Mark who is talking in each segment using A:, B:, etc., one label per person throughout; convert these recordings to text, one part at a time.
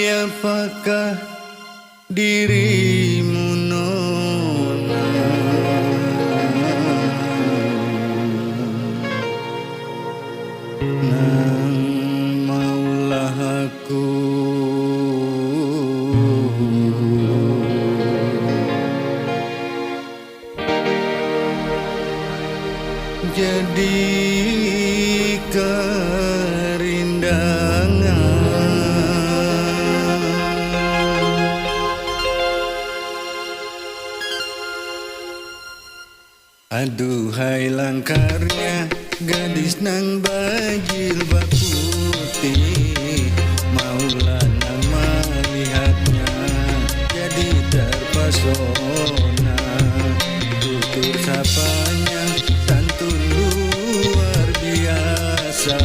A: Siapakah dirimu nona? Nang maulah aku jadi kerindangan. Aduhai langkarnya gadis nang berjilbab putih, maulah nama lihatnya jadi terpesona. Tutur sapanya santun luar biasa,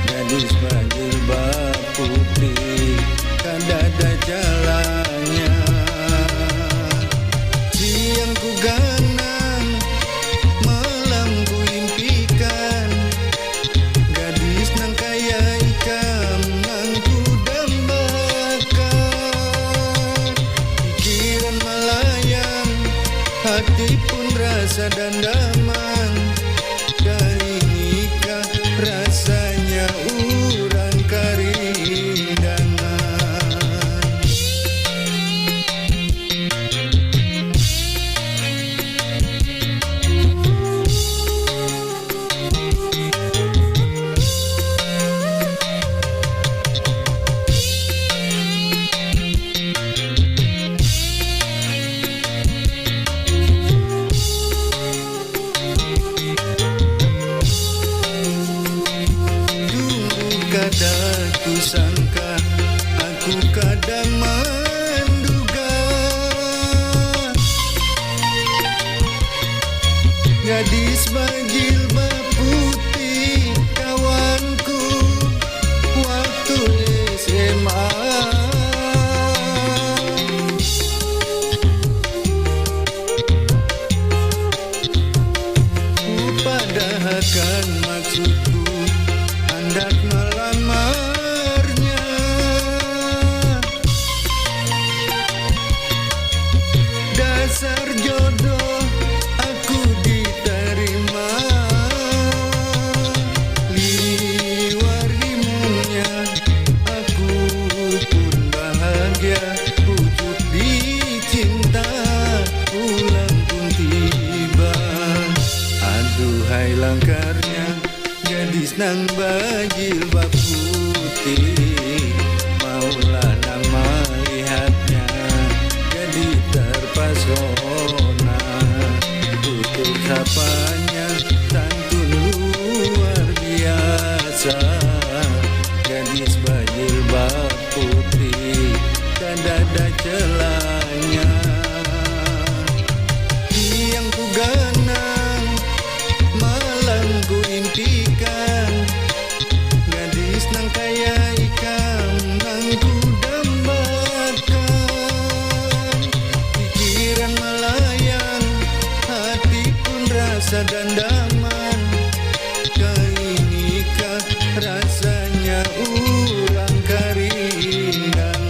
A: gadis berjilbab putih kadada jalannya. Siang ku ganang, malam ku impikan, gadis nang kaya ikan nang ku dambakan. Pikiran melayang, hati pun rasa dandaman. Inikah rasanya urang karindangan. Kadang ku sangka, aku kadang menduga, gadis berjilbab putih kawanku waktu SMA. Ku padahkan maksudku hendak melamarnya. Dasar jodoh aku diterima, liwar imunnya aku pun bahagia. Wujud dicinta pulang pun tiba. Aduhai langkarnya gadis nang berjilbab putih, maulah nama lihatnya jadi terpesona. Tutur sapanya santun luar biasa, gadis berjilbab putih kadada celanya. Siang ku ganang, malam ku impikan, gadis nang kaya ikan nang ku dambakan. Pikiran melayang, hati pun rasa dandaman. Inikah rasanya urang karindangan.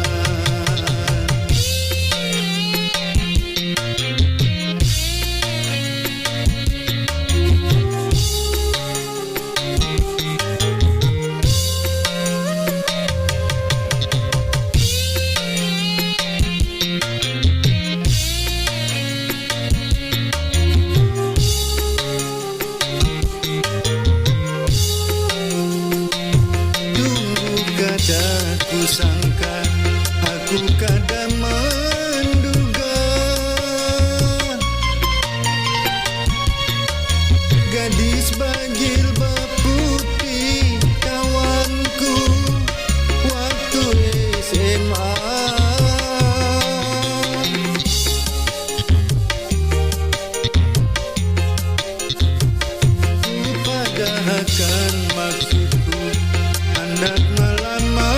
A: Ku sangka, aku kadang menduga, gadis berjilbab putih kawanku waktu SMA. Ku padahkan maksudku hendak melamarnya.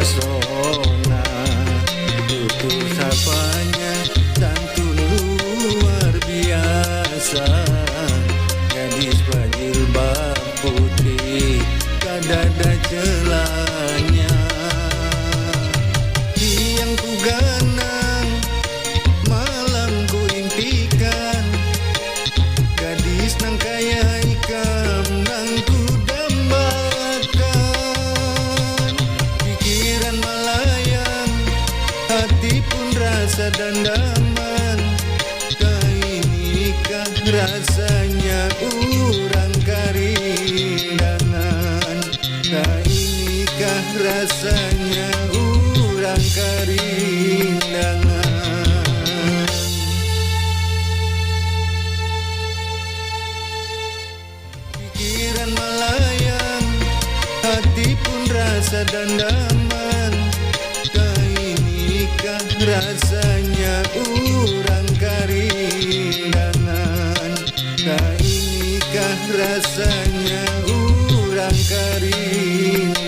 A: pesona, tutur sapanya santun luar biasa. Gadis berjilbab putih kadada celanya. Yang ku ganang malam ku impikan, gadis nang kaya ikam nang ku dambakan. Pikiran melayang, hati pun rasa dandaman. Kainikah rasanya urang karindangan, kainikah rasanya urang karindangan. Pikiran melayang, hati pun rasa dandaman. Kainikah rasanya urang karindangan, kainikah rasanya urang karindangan.